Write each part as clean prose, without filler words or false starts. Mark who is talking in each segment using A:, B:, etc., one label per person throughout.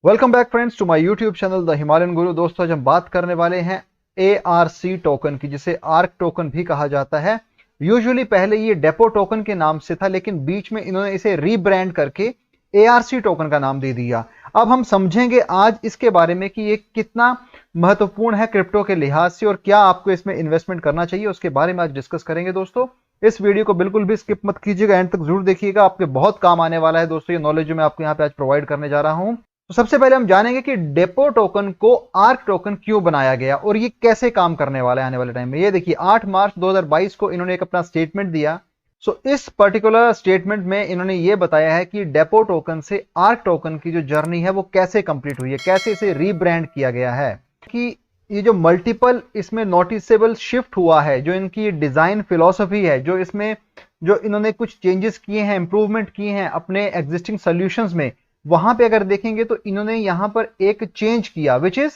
A: Welcome back friends to my YouTube channel the Himalayan Guru. दोस्तों आज हम बात करने वाले हैं ARC टोकन की, जिसे आर्क टोकन भी कहा जाता है। यूजुअली पहले ये डेपो टोकन के नाम से था, लेकिन बीच में इन्होंने इसे रीब्रांड करके ARC टोकन का नाम दे दिया। अब हम समझेंगे आज इसके बारे में कि ये कितना महत्वपूर्ण है क्रिप्टो के लिहाज से और क्या आपको इसमें इन्वेस्टमेंट करना चाहिए, उसके बारे में आज डिस्कस करेंगे। दोस्तों इस वीडियो को बिल्कुल भी स्किप मत कीजिएगा, एंड तक जरूर देखिएगा, आपके बहुत काम आने वाला है। दोस्तों ये नॉलेज जो मैं आपको यहाँ पे आज प्रोवाइड करने जा रहा हूँ। तो सबसे पहले हम जानेंगे कि डेपो टोकन को आर्क टोकन क्यों बनाया गया और ये कैसे काम करने वाला है आने वाले टाइम में। ये देखिए 8 मार्च 2022 को इन्होंने एक अपना स्टेटमेंट दिया। सो इस पर्टिकुलर स्टेटमेंट में इन्होंने ये बताया है कि डेपो टोकन से आर्क टोकन की जो जर्नी है वो कैसे कंप्लीट हुई है, कैसे इसे रीब्रांड किया गया है, कि ये जो मल्टीपल इसमें नोटिसेबल शिफ्ट हुआ है, जो इनकी डिजाइन फिलॉसफी है, जो इसमें जो इन्होंने कुछ चेंजेस किए हैं, इंप्रूवमेंट किए हैं अपने एग्जिस्टिंग सॉल्यूशंस में, वहां पे अगर देखेंगे तो इन्होंने यहां पर एक चेंज किया, विच इज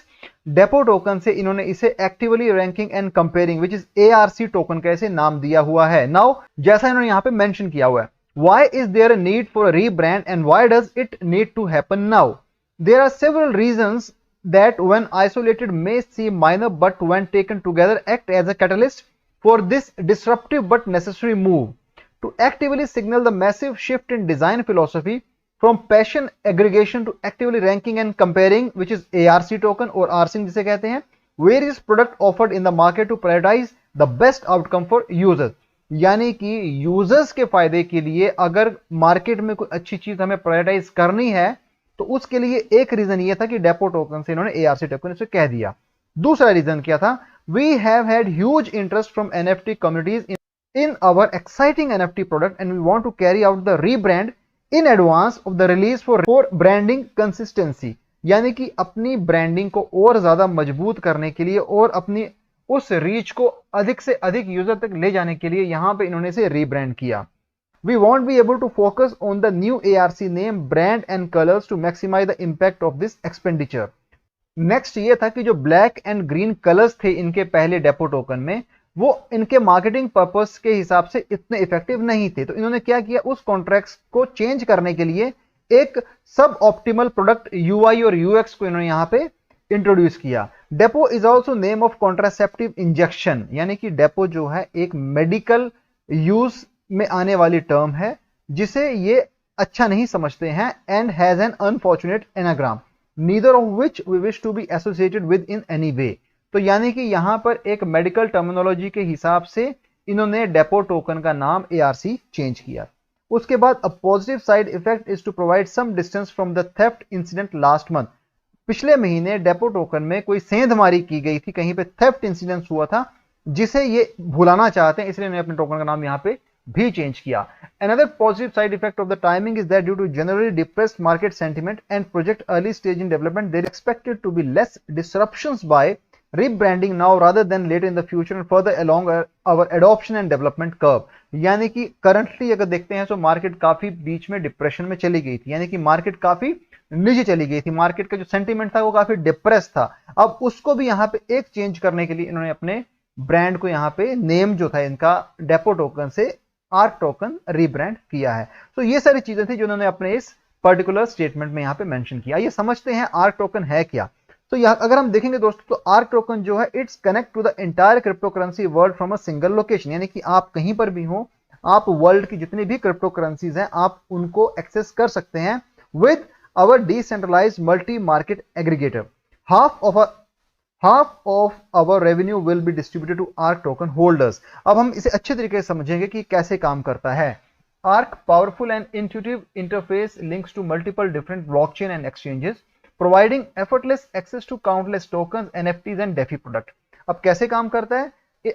A: डेपो टोकन से इन्होंने इसे actively ranking and comparing, which is ARC token का ऐसे नाम दिया हुआ है। नाउ जैसा इन्होंने यहां पे मेंशन किया हुआ है, why is there a need for a rebrand and why does it need to happen now? There are several reasons that when isolated may seem minor, but when taken together act as a catalyst for this disruptive but necessary move to actively signal the massive shift in design philosophy from passion aggregation to actively ranking and comparing, which is ARC token or RC जिसे कहते हैं, various product offered in the market to prioritize the best outcome for users। यानी कि users के फायदे के लिए अगर मार्केट में कोई अच्छी चीज हमें प्रायोरिटाइज करनी है तो उसके लिए एक रीजन ये था कि डेपो टोकन से इन्होंने ARC टोकन इसे कह दिया। दूसरा रीजन क्या था? We have had huge interest from NFT communities in our exciting NFT product and we want to carry out the rebrand in advance of the release for branding consistency. यानी कि अपनी branding को और ज्यादा मजबूत करने के लिए और अपनी उस रीच को अधिक से अधिक यूजर तक ले जाने के लिए यहां पे इन्होंने इसे रीब्रांड किया। We won't be able to focus on the new ARC name, brand and colors to maximize the impact of this expenditure। Next ये था कि जो ब्लैक एंड ग्रीन कलर्स थे इनके पहले डेपो टोकन में, वो इनके मार्केटिंग पर्पस के हिसाब से इतने इफेक्टिव नहीं थे। तो इन्होंने क्या किया, उस कॉन्ट्रैक्ट्स को चेंज करने के लिए एक सब ऑप्टिमल प्रोडक्ट UI और UX को इन्होंने यहां पे इंट्रोड्यूस किया। Depot is also name of contraceptive injection, यानी कि डेपो जो है एक मेडिकल यूज में आने वाली टर्म है जिसे ये अच्छा नहीं समझते हैं, and has an unfortunate anagram neither of which we wish to be associated with in any way. तो यानी कि यहां पर एक मेडिकल टर्मिनोलॉजी के हिसाब से इन्होंने डेपो टोकन का नाम ARC चेंज किया। उसके बाद a positive side effect is to provide some distance from the theft incident last month. पिछले महीने डेपो टोकन में कोई सेंधमारी की गई थी, कहीं पे थेफ्ट इंसिडेंट हुआ था जिसे ये भुलाना चाहते हैं, इसलिए इन्होंने अपने टोकन का नाम यहां पे भी चेंज किया। Another positive side effect of the timing is that due to generally depressed market sentiment and project early stage in development, there is expected to be less disruptions by rebranding now rather than later in the future and further along our adoption and development curve। यानी कि currently अगर देखते हैं तो market काफी बीच में depression में चली गई थी, यानी कि मार्केट काफी नीचे चली गई थी, मार्केट का जो सेंटीमेंट था वो काफी डिप्रेस था। अब उसको भी यहाँ पे एक चेंज करने के लिए इन्होंने अपने ब्रांड को यहाँ पे नेम जो था इनका डेपो टोकन से आर्क टोकन रीब्रांड किया है। तो ये सारी चीजें थी जो उन्होंने अपने इस पर्टिकुलर स्टेटमेंट में यहां पे मेंशन किया। ये समझते हैं आर्क टोकन है क्या। तो यहां अगर हम देखेंगे दोस्तों तो आर्क टोकन जो है it's connect to the entire crypto currency world from a single location, यानी कि आप कहीं पर भी हो, आप वर्ल्ड की जितनी भी क्रिप्टो करेंसीज हैं आप उनको एक्सेस कर सकते हैं with our decentralised multi market aggregator. half of our revenue will be distributed to ARC token holders। अब हम इसे अच्छे तरीके से समझेंगे कि कैसे काम करता है। ARC powerful and intuitive interface links to multiple different blockchain and exchanges, providing effortless access to countless tokens, NFTs and DeFi product। अब कैसे काम करता है?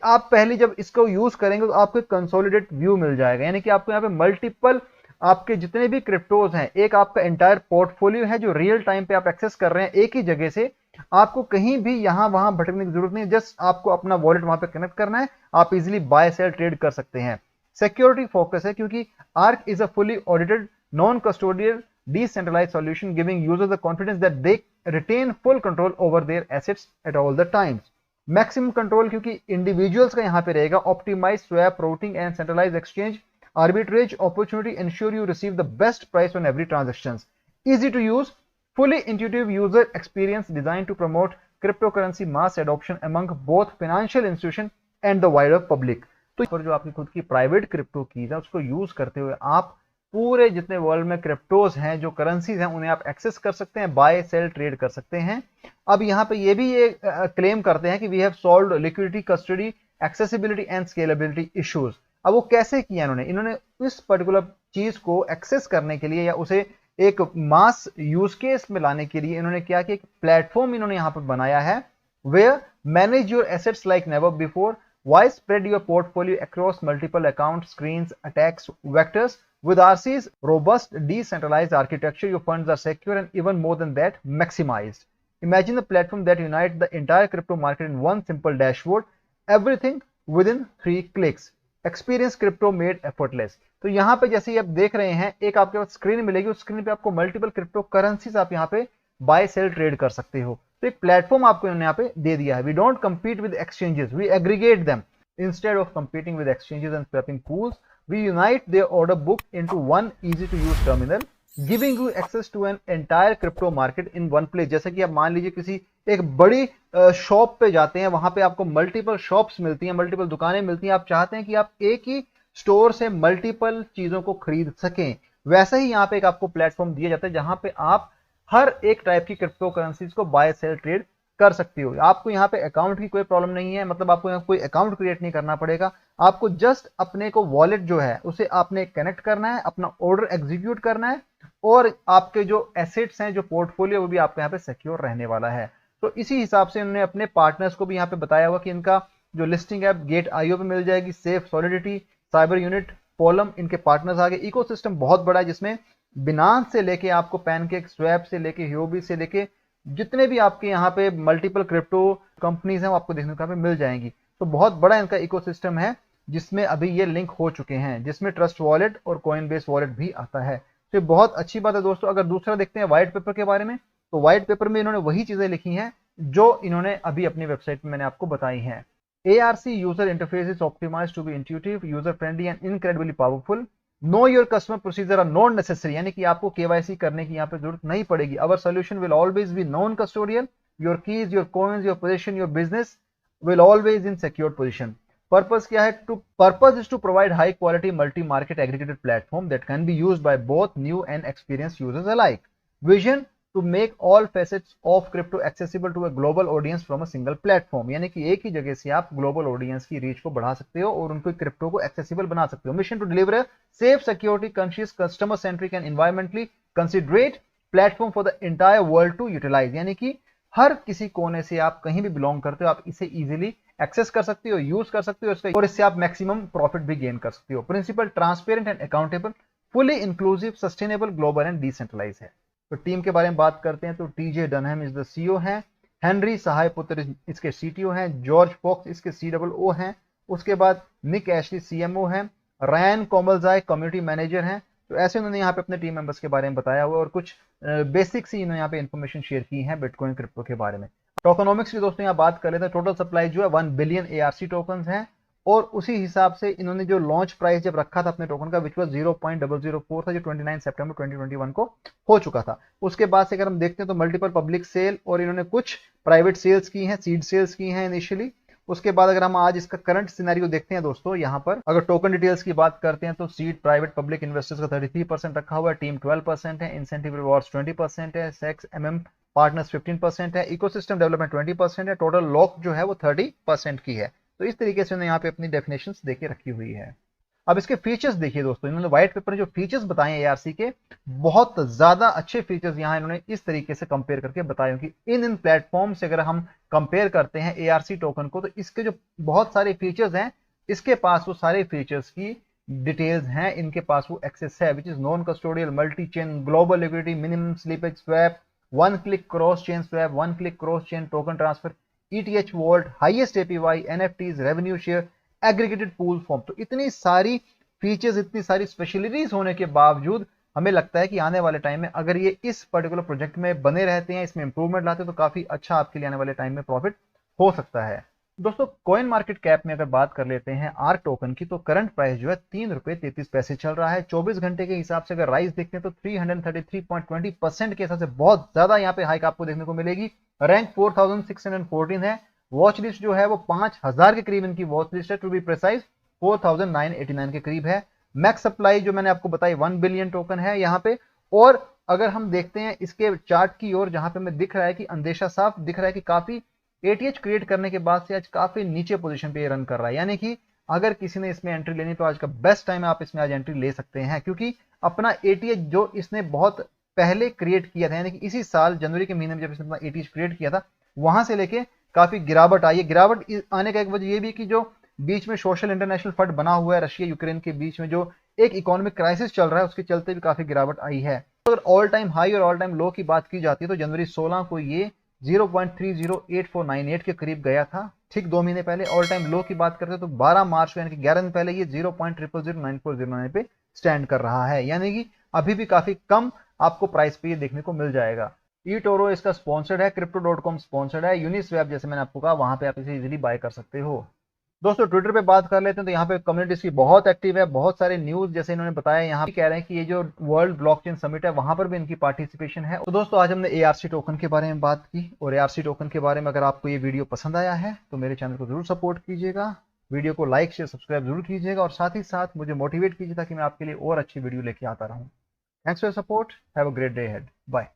A: आप पहले जब इसको यूज करेंगे तो आपको कंसोलिडेट व्यू मिल जाएगा, यानी कि आपको यहाँ पे मल्टीपल आपके जितने भी क्रिप्टोज हैं, एक आपका एंटायर पोर्टफोलियो है जो रियल टाइम पे आप एक्सेस कर रहे हैं एक ही जगह से। आपको कहीं भी यहां वहां भटकने की जरूरत नहीं, जस्ट आपको अपना वॉलेट वहां पे कनेक्ट करना है, आप इजीली बाय सेल ट्रेड कर सकते हैं। सिक्योरिटी फोकस है क्योंकि arc is a fully audited non custodial decentralised solution giving users the confidence that they retain full control over their assets at all the times. Maximum control क्योंकि individuals का यहां पे रहेगा। Optimise swap routing and centralised exchange arbitrage opportunity ensure you receive the best price on every transaction, easy to use, fully intuitive user experience designed to promote cryptocurrency mass adoption among both financial institution and the wider public। तो पर जो आपकी खुद की private crypto keys है उसको use करते हुए आप पूरे जितने वर्ल्ड में क्रिप्टोज हैं, जो करेंसीज हैं, उन्हें आप एक्सेस कर सकते हैं, बाय सेल ट्रेड कर सकते हैं। अब यहाँ पे ये भी ये क्लेम करते हैं कि we have solved liquidity, custody, accessibility and scalability issues. अब वो कैसे किया इन्होंने इस पर्टिकुलर चीज को एक्सेस करने के लिए या उसे एक मास यूज केस में लाने के लिए इन्होंने क्या कि एक प्लेटफॉर्म इन्होंने यहां पर बनाया है, where manage your assets like never before, why spread your portfolio across multiple account, screens, attacks, vectors. With RC's robust decentralized architecture, your funds are secure and even more than that, maximized. Imagine a platform that unites the entire crypto market in one simple dashboard, everything within 3 clicks. Experience crypto made effortless. तो यहाँ पे जैसे आप देख रहे हैं, एक आपके पास स्क्रीन मिलेगी, उस स्क्रीन पे आपको मल्टीपल क्रिप्टो करेंसीज आप यहाँ पे बाय सेल ट्रेड कर सकते हो। तो एक प्लेटफॉर्म आपको इन्होंने यहाँ पे दे दिया है। We don't compete with exchanges, we aggregate them. Instead of competing with exchanges and swapping pools, we unite their order book into one easy to use terminal, giving you access to an entire crypto market in one place। जैसे कि आप मान लीजिए किसी एक बड़ी shop पे जाते हैं, वहां पे आपको मल्टीपल शॉप्स मिलती हैं, मल्टीपल दुकानें मिलती हैं, आप चाहते हैं कि आप एक ही स्टोर से मल्टीपल चीजों को खरीद सकें, वैसे ही यहाँ पे एक आपको प्लेटफॉर्म दिया जाता है जहां पे आप हर एक टाइप की क्रिप्टो करेंसीज को बाय सेल ट्रेड कर सकते हो। आपको यहाँ पे अकाउंट की कोई प्रॉब्लम नहीं है, मतलब आपको यहाँ कोई अकाउंट क्रिएट नहीं करना पड़ेगा। आपको जस्ट अपने को वॉलेट जो है उसे आपने कनेक्ट करना है, अपना ऑर्डर एग्जीक्यूट करना है, और आपके जो एसेट्स हैं, जो पोर्टफोलियो, वो भी आपके यहाँ पे सिक्योर रहने वाला है। तो इसी हिसाब से उन्होंने अपने पार्टनर्स को भी यहाँ पे बताया हुआ कि इनका जो लिस्टिंग है गेट आईओ पे मिल जाएगी, safe, solidity, cyber unit, pollen, इनके पार्टनर्स आगे। इकोसिस्टम बहुत बड़ा है जिसमें बिनांस से लेके आपको पैनकेक, स्वैप से लेके ह्योबी से लेके जितने भी आपके यहाँ पे मल्टीपल क्रिप्टो कंपनीज हैं वो आपको देखने को यहाँ पे मिल जाएंगी। तो बहुत बड़ा इनका इकोसिस्टम है जिसमें अभी ये लिंक हो चुके हैं, जिसमें ट्रस्ट वॉलेट और कॉइनबेस वॉलेट भी आता है। तो ये बहुत अच्छी बात है दोस्तों। अगर दूसरा देखते हैं व्हाइट पेपर के बारे में, तो व्हाइट पेपर में इन्होंने वही चीजें लिखी हैं जो इन्होंने अभी अपनी वेबसाइट में मैंने आपको बताई हैं। ARC user interface is optimised to be intuitive, user friendly and incredibly powerful. Know your customer procedure are not necessary, यानी कि आपको केवाईसी करने की यहाँ पे जरूरत नहीं पड़ेगी। Our solution will always be non custodial, your keys, your coins, your position, your business will always in secured position. Purpose क्या है? Purpose is to provide high quality multi market aggregated platform that can be used by both new and experienced users alike. Vision to make all facets of crypto accessible to a global audience from a single platform, यानी कि एक ही जगह से आप global audience की reach को बढ़ा सकते हो और उनको क्रिप्टो को एक्सेसिबल बना सकते हो। Mission to deliver safe, security conscious, customer centric and environmentally considerate platform for the entire world to utilise, यानी कि हर किसी कोने से आप कहीं भी बिलोंग करते हो, आप इसे इजीली एक्सेस कर सकते हो, यूज कर सकते हो और इससे आप मैक्सिमम प्रॉफिट भी गेन कर सकते हो। Principle transparent and accountable, fully inclusive, sustainable, global and decentralise है। तो टीम के बारे में बात करते हैं तो टीजे डनहम इज द सीईओ हैं, हेनरी सहाय पुत्र इसके सीटीओ हैं, जॉर्ज फॉक्स इसके COO हैं, उसके बाद निक एशली CMO हैं, रयान कोमलजाई कम्युनिटी मैनेजर हैं। तो ऐसे उन्होंने यहाँ पे अपने टीम मेंबर्स के बारे में बताया हुआ और कुछ बेसिक्स ही इन्होंने यहाँ पे इन्फॉर्मेशन शेयर की है बिटकॉइन क्रिप्टो के बारे में। टोकनोमिक्स की दोस्तों यहाँ बात कर लेते हैं। टोटल सप्लाई जो है 1 बिलियन ARC टोकन है और उसी हिसाब से इन्होंने जो लॉन्च प्राइस जब रखा था अपने टोकन का विच वाज 0.004 था, जो 29 सितंबर 2021 को हो चुका था। उसके बाद से अगर हम देखते हैं तो मल्टीपल पब्लिक सेल और इन्होंने कुछ प्राइवेट सेल्स की हैं, सीड सेल्स की हैं इनिशियली। उसके बाद अगर हम आज इसका करंट सिनेरियो देखते हैं दोस्तों, यहाँ पर अगर टोकन डिटेल्स की बात करते हैं तो सीड प्राइवेट पब्लिक इन्वेस्टर्स का 33% रखा हुआ है, टीम 12% है, इंसेंटिव रिवॉर्ड्स 20% है, सेक्स MM पार्टनर्स 15% है, इकोसिस्टम डेवलपमेंट 20% है, टोटल लॉक जो है वो 30% की है। तो इस तरीके से उन्होंने यहाँ पे अपनी डेफिनेशंस देके रखी हुई है। अब इसके फीचर्स देखिए दोस्तों, इन्होंने व्हाइट पेपर में जो फीचर्स बताए हैं ARC के, बहुत ज्यादा अच्छे फीचर्स यहाँ इन्होंने इस तरीके से कंपेयर करके बताए कि इन प्लेटफॉर्म से अगर हम कंपेयर करते हैं ARC टोकन को, तो इसके जो बहुत सारे फीचर्स हैं, इसके पास वो सारे फीचर्स की डिटेल्स हैं, इनके पास वो एक्सेस है, which is non custodial, multi chain, global liquidity, minimum slippage swap, 1 click cross chain swap, 1 click cross chain token transfer, ETH vault, highest APY, NFTs, revenue share, aggregated pool form. तो इतनी सारी features, इतनी सारी specialities होने के बावजूद हमें लगता है कि आने वाले टाइम में अगर ये इस पर्टिकुलर प्रोजेक्ट में बने रहते हैं, इसमें इंप्रूवमेंट लाते हैं, तो काफी अच्छा आपके लिए आने वाले टाइम में प्रॉफिट हो सकता है। दोस्तों कॉइन मार्केट कैप में अगर बात कर लेते हैं आर्क टोकन की, तो करंट प्राइस जो है 3 रुपए 33 पैसे चल रहा है। 24 घंटे के हिसाब से अगर राइज देखते हैं तो 333.20% के हिसाब से बहुत ज्यादा यहाँ पे हाइक आपको देखने को मिलेगी। रैंक 4614 है। वॉच लिस्ट जो है वो 5000 के करीब इनकी वॉच लिस्ट है, टू बी प्रिसाइज 4989 के करीब है। मैक्स सप्लाई जो मैंने आपको बताई 1 बिलियन टोकन है यहाँ पे। और अगर हम देखते हैं इसके चार्ट की ओर, जहां पे हमें दिख रहा है कि अंदेशा साफ दिख रहा है कि काफी एटीएच क्रिएट करने के बाद से आज काफी नीचे पोजीशन पे ये रन कर रहा है, यानी कि अगर किसी ने इसमें एंट्री लेनी तो आज का बेस्ट टाइम है, आप इसमें आज एंट्री ले सकते हैं। क्योंकि अपना एटीएच जो इसने बहुत पहले क्रिएट किया था, यानी कि इसी साल जनवरी के महीने में जब इसने अपना एटीएच क्रिएट किया था, वहां से लेके काफी गिरावट आई है। गिरावट आने का एक वजह ये भी कि जो बीच में सोशल इंटरनेशनल फंड बना हुआ है रशिया यूक्रेन के बीच में, जो एक इकोनॉमिक क्राइसिस चल रहा है, उसके चलते भी काफी गिरावट आई है। अगर ऑल टाइम हाई और ऑल टाइम लो की बात की जाती है तो जनवरी 16 को ये 0.308498 के करीब गया था, ठीक 2 महीने पहले। ऑल टाइम लो की बात करते हैं तो 12 मार्च को, यानी कि 11 दिन पहले, ये 0.000949 पे स्टैंड कर रहा है, यानी कि अभी भी काफी कम आपको प्राइस पे ये देखने को मिल जाएगा। eToro इसका स्पॉन्सर्ड है, crypto.com स्पॉन्सर्ड है, यूनिस्वैप जैसे मैंने आपको कहा वहां पे आप इसे इजीली बाय कर सकते हो। दोस्तों ट्विटर पे बात कर लेते हैं तो यहाँ पे कम्युनिटीज की बहुत एक्टिव है, बहुत सारे न्यूज जैसे इन्होंने बताया, यहाँ भी कह रहे हैं कि ये जो वर्ल्ड ब्लॉकचेन समिट है वहां पर भी इनकी पार्टिसिपेशन है। तो दोस्तों आज हमने एआरसी टोकन के बारे में बात की, और एआरसी टोकन के बारे में अगर आपको ये वीडियो पसंद आया है तो मेरे चैनल को जरूर सपोर्ट कीजिएगा, वीडियो को लाइक शेयर सब्सक्राइब जरूर कीजिएगा, और साथ ही साथ मुझे मोटिवेट कीजिए ताकि मैं आपके लिए और अच्छी वीडियो लेके आता रहूँ। Thanks for support, have a great day ahead, bye.